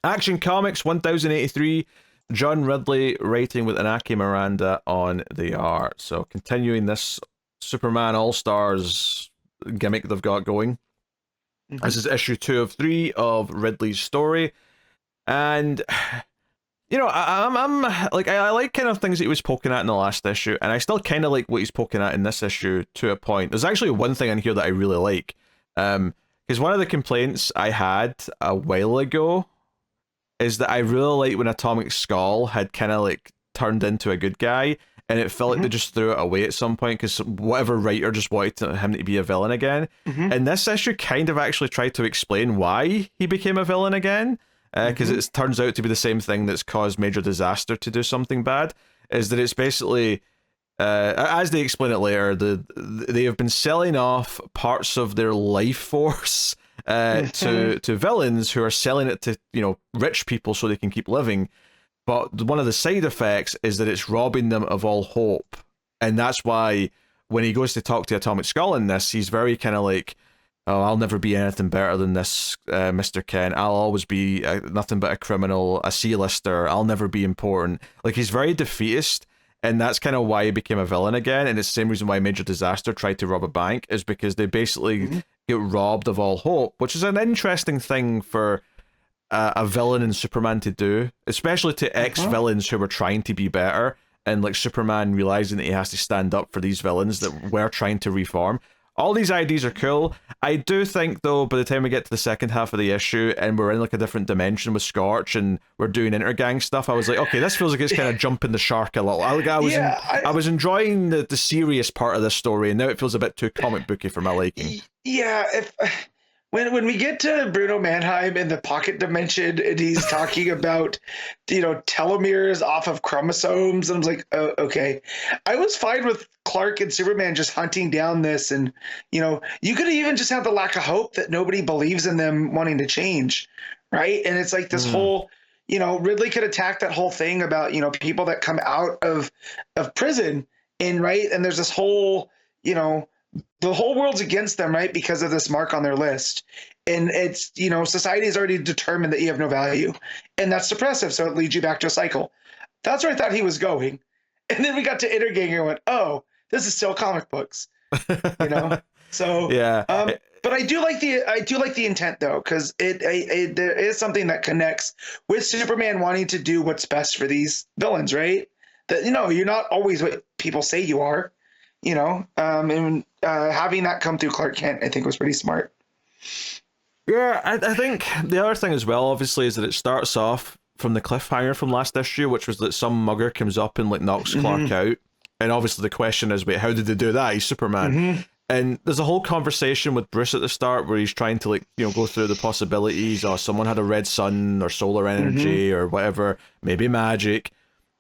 Action Comics 1083. John Ridley writing with Inaki Miranda on the art. So continuing this Superman All Stars gimmick they've got going. This is issue 2 of 3 of Ridley's story, and I'm like I like kind of things that he was poking at in the last issue, and I still kind of like what he's poking at in this issue to a point. There's actually one thing in here that I really like, because one of the complaints I had a while ago is that I really like when Atomic Skull had kind of like turned into a good guy, and it felt like they just threw it away at some point because whatever writer just wanted him to be a villain again. And this issue kind of actually tried to explain why he became a villain again, because it turns out to be the same thing that's caused Major Disaster to do something bad. Is that it's basically, as they explain it later, they have been selling off parts of their life force to villains who are selling it to rich people so they can keep living. But one of the side effects is that it's robbing them of all hope. And that's why when he goes to talk to Atomic Skull in this, he's very kind of like, oh, I'll never be anything better than this, Mr. Kent. I'll always be nothing but a criminal, a C-lister. I'll never be important. Like, he's very defeatist, and that's kind of why he became a villain again. And it's the same reason why Major Disaster tried to rob a bank, is because they basically get robbed of all hope, which is an interesting thing for a villain in Superman to do, especially to ex-villains who were trying to be better, and like Superman realizing that he has to stand up for these villains that were trying to reform. All these ideas are cool. I do think, though, by the time we get to the second half of the issue and we're in like a different dimension with Scorch and we're doing intergang stuff, I was like, okay, this feels like it's kind of jumping the shark a little. I was enjoying the serious part of this story, and now it feels a bit too comic booky for my liking. Yeah, when we get to Bruno Mannheim in the pocket dimension and he's talking about, telomeres off of chromosomes, and I was like, oh, okay. I was fine with Clark and Superman just hunting down this, and, you could even just have the lack of hope that nobody believes in them wanting to change, right? And it's like this whole, Ridley could attack that whole thing about, people that come out of prison, and there's this whole, the whole world's against them, right? Because of this mark on their list. And it's, society has already determined that you have no value. And that's depressive. So it leads you back to a cycle. That's where I thought he was going. And then we got to Intergang and went, oh, this is still comic books. So yeah. But I do like the intent, though, because there is something that connects with Superman wanting to do what's best for these villains, right? That, you're not always what people say you are. And having that come through Clark Kent, I think, was pretty smart. Yeah, I think the other thing as well, obviously, is that it starts off from the cliffhanger from last issue, which was that some mugger comes up and like knocks Clark out. And obviously the question is, wait, how did they do that? He's Superman. And there's a whole conversation with Bruce at the start where he's trying to go through the possibilities. Or someone had a red sun or solar energy or whatever, maybe magic.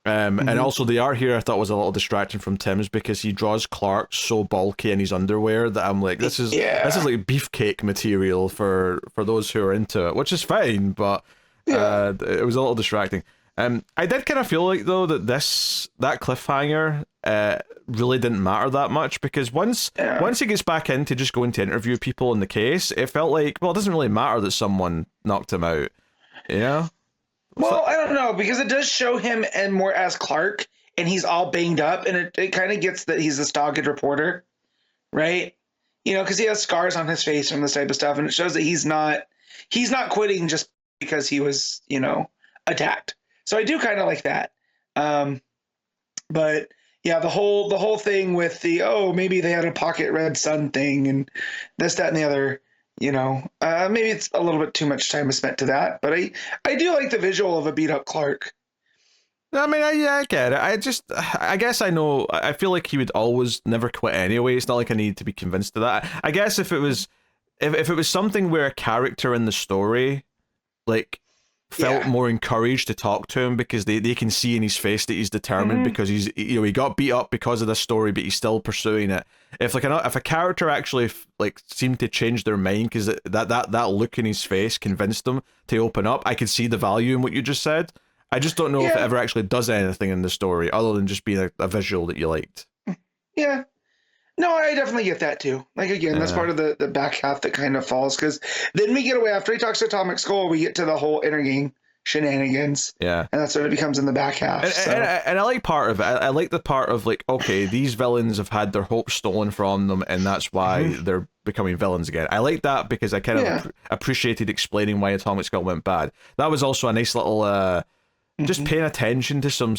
And also the art here I thought was a little distracting from Tim's, because he draws Clark so bulky in his underwear that I'm like, this is like beefcake material for those who are into it, which is fine, but it was a little distracting. I did kind of feel like, though, that that cliffhanger really didn't matter that much, because once he gets back into just going to interview people in the case, it felt like, well, it doesn't really matter that someone knocked him out. Yeah. Well, I don't know, because it does show him and more as Clark, and he's all banged up, and it kind of gets that he's this dogged reporter, right? Because he has scars on his face from this type of stuff, and it shows that he's not quitting just because he was, attacked. So I do kind of like that. But yeah, the whole thing with maybe they had a pocket red sun thing and this, that, and the other. Maybe it's a little bit too much time is spent to that, but I do like the visual of a beat up Clark. I mean, I get it. I guess I feel like he would always never quit anyway. It's not like I need to be convinced of that. I guess if it was something where a character in the story, like, felt more encouraged to talk to him because they can see in his face that he's determined, because he's he got beat up because of this story, but he's still pursuing it. If a character actually seemed to change their mind because that look in his face convinced them to open up, I could see the value in what you just said. I just don't know if it ever actually does anything in the story other than just being a visual that you liked. Yeah. No, I definitely get that too. Like, again, that's part of the back half that kind of falls, because then we get away after he talks to Atomic Skull, we get to the whole Intergang shenanigans. Yeah. And that's what it becomes in the back half. And I like part of it. I like the part of like, okay, these villains have had their hope stolen from them, and that's why they're becoming villains again. I like that because I kind of appreciated explaining why Atomic Skull went bad. That was also a nice little just paying attention to some.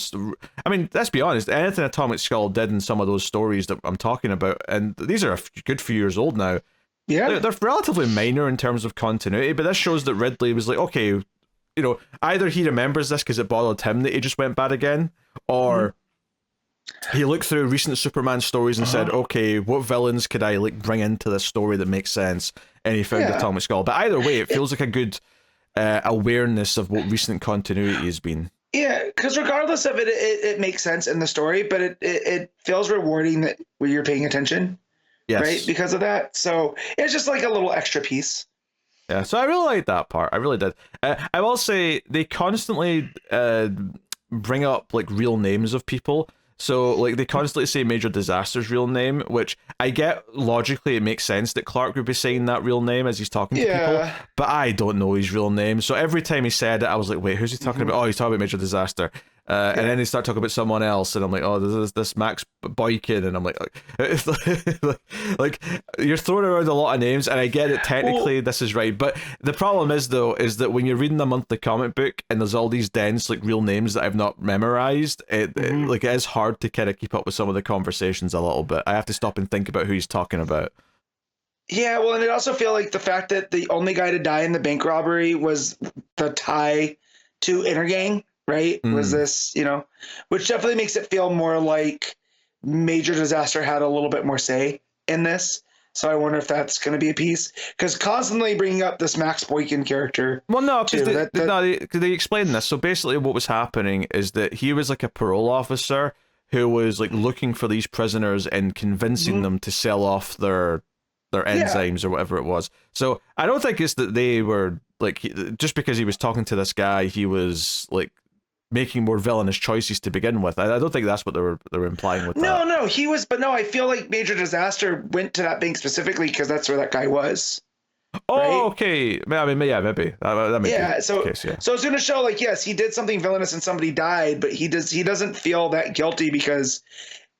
I mean, let's be honest. Anything Atomic Skull did in some of those stories that I'm talking about, and these are a good few years old now. Yeah, they're relatively minor in terms of continuity, but this shows that Ridley was like, okay, either he remembers this because it bothered him that he just went bad again, or he looked through recent Superman stories and said, okay, what villains could I like bring into this story that makes sense? And he found Atomic Skull. But either way, it feels like a good awareness of what recent continuity has been. Yeah, because regardless of it, it makes sense in the story, but it feels rewarding that you're paying attention. Yes. Right, because of that. So it's just like a little extra piece. Yeah, so I really liked that part. I really did. I will say they constantly bring up like real names of people. So like they constantly say Major Disaster's real name, which I get logically it makes sense that Clark would be saying that real name as he's talking to people, but I don't know his real name. So every time he said it, I was like, wait, who's he talking about? Oh, he's talking about Major Disaster. And then they start talking about someone else, and I'm like, oh, this Max Boykin, and I'm like, like you're throwing around a lot of names, and I get it technically this is right, but the problem is though is that when you're reading a monthly comic book and there's all these dense like real names that I've not memorized, it is hard to kind of keep up with some of the conversations a little bit. I have to stop and think about who he's talking about. Yeah, well, and it also feel like the fact that the only guy to die in the bank robbery was the tie to Intergang. Right? Was this, which definitely makes it feel more like Major Disaster had a little bit more say in this. So I wonder if that's going to be a piece, because constantly bringing up this Max Boykin character. Well, no, because they explained this. So basically, what was happening is that he was like a parole officer who was like looking for these prisoners and convincing them to sell off their enzymes or whatever it was. So I don't think it's that they were like just because he was talking to this guy, he was like making more villainous choices to begin with. I don't think that's what they were implying with that. No, he was, but no, I feel like Major Disaster went to that bank specifically because that's where that guy was. Oh, right? Okay. I mean, yeah, maybe. That may be the case, yeah. So it's going to show like, yes, he did something villainous and somebody died, but he doesn't feel that guilty because,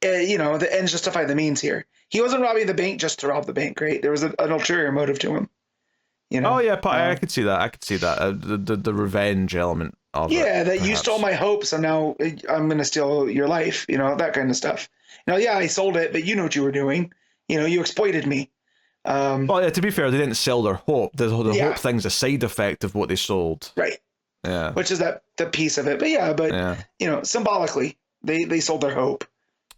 the ends justify the means here. He wasn't robbing the bank just to rob the bank, right? There was an ulterior motive to him. Oh yeah, I could see that. The revenge element of it. Yeah, that you stole my hope, so now I'm going to steal your life. That kind of stuff. Yeah, I sold it, but you know what you were doing. You exploited me. Well, to be fair, they didn't sell their hope. The hope thing's a side effect of what they sold. Right. Yeah. Which is the piece of it. But symbolically, they sold their hope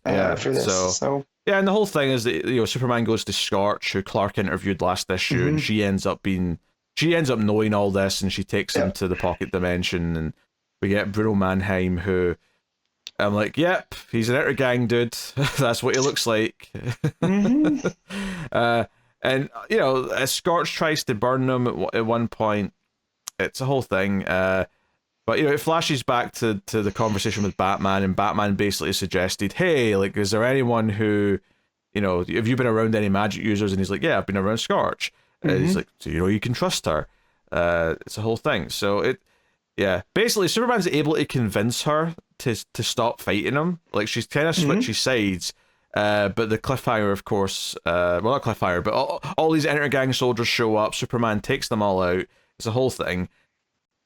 for this. So. Yeah, and the whole thing is that Superman goes to Scorch, who Clark interviewed last issue, and she ends up knowing all this, and she takes him to the pocket dimension, and we get Bruno Mannheim, who I'm like, yep, he's an Intergang dude. That's what he looks like. And Scorch tries to burn him at one point. It's a whole thing. But it flashes back to the conversation with Batman, and Batman basically suggested, hey, like, is there anyone who, have you been around any magic users? And he's like, yeah, I've been around Scorch. He's like, so you can trust her. It's a whole thing. So basically Superman's able to convince her to stop fighting him. Like, she's kind of switches sides. But the cliffhanger, of course, well, not cliffhanger, but all these Intergang soldiers show up. Superman takes them all out. It's a whole thing.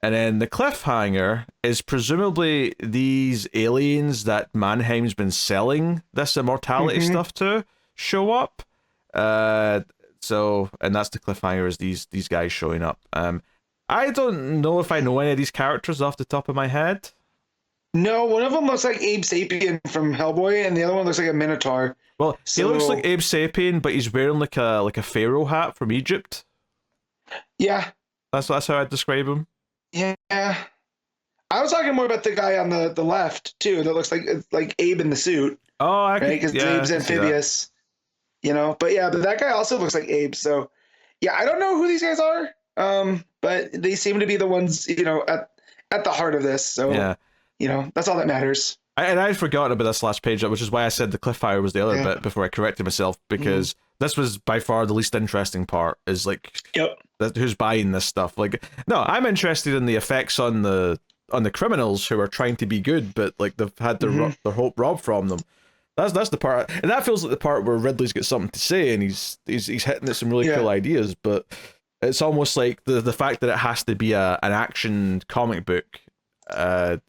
And then the cliffhanger is presumably these aliens that Mannheim's been selling this immortality stuff to show up. So, and that's the cliffhanger, is these guys showing up. I don't know if I know any of these characters off the top of my head. No, one of them looks like Abe Sapien from Hellboy, and the other one looks like a Minotaur. Well, he looks like Abe Sapien, but he's wearing like a pharaoh hat from Egypt. Yeah, that's how I'd describe him. Yeah, I was talking more about the guy on the left too. That looks like Abe in the suit. Oh, I can, because Abe's amphibious. But that guy also looks like Abe. So, yeah, I don't know who these guys are. But they seem to be the ones at the heart of this. So, that's all that matters. And I'd forgotten about this last page, which is why I said the cliffhanger was the other bit before I corrected myself, because this was by far the least interesting part. Is like, who's buying this stuff. Like, no, I'm interested in the effects on the criminals who are trying to be good, but like they've had their hope robbed from them. That's the part, and that feels like the part where Ridley's got something to say, and he's hitting at some really cool ideas. But it's almost like the fact that it has to be an action comic book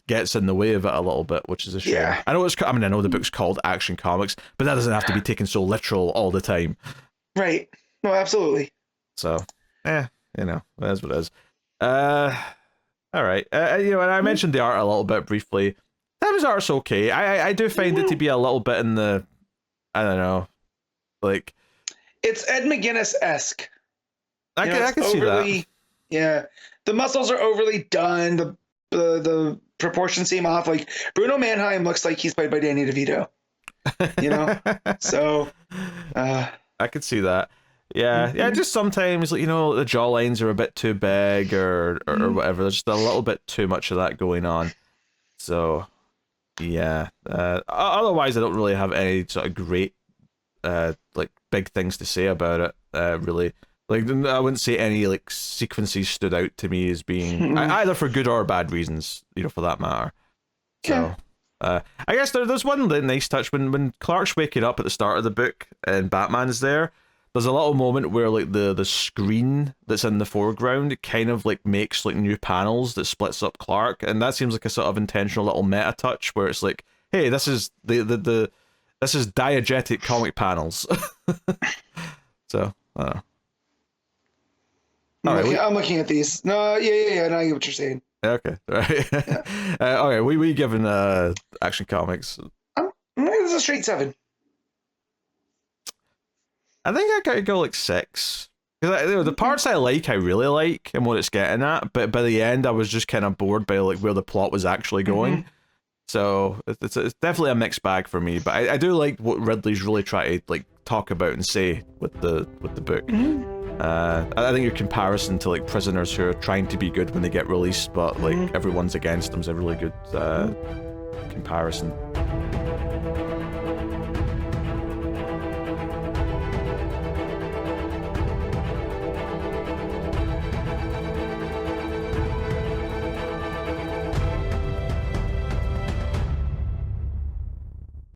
gets in the way of it a little bit, which is a shame. Yeah. I know the book's called Action Comics, but that doesn't have to be taken so literal all the time. Right. No, absolutely. So, that's what it is. All right. And I mentioned the art a little bit briefly. That art's okay. I do find it to be a little bit in the, I don't know, like, it's Ed McGuinness-esque. I can see that. Yeah, the muscles are overly done. The proportions seem off. Like Bruno Mannheim looks like he's played by Danny DeVito. So I could see that. Yeah, yeah. Just sometimes, like, the jawlines are a bit too big, or whatever. There's just a little bit too much of that going on. So. Yeah. Otherwise, I don't really have any sort of great, like, big things to say about it. Really, like, I wouldn't say any like sequences stood out to me as being either for good or bad reasons. For that matter. So, I guess there's one nice touch when Clark's waking up at the start of the book and Batman's there. There's a little moment where like the screen that's in the foreground kind of like makes like new panels that splits up Clark, and that seems like a sort of intentional little meta touch where it's like, hey, this is this is diegetic comic panels. So I don't know. I'm looking at these. No, yeah. No, I get what you're saying. Okay, right. Yeah. Okay, we given Action Comics. It's a straight 7. I think I gotta go like 6. Because the parts I really like and what it's getting at, but by the end I was just kind of bored by like where the plot was actually going. So it's definitely a mixed bag for me. But I do like what Ridley's really trying to like talk about and say with the book. I think your comparison to like prisoners who are trying to be good when they get released, but like everyone's against them, is a really good comparison.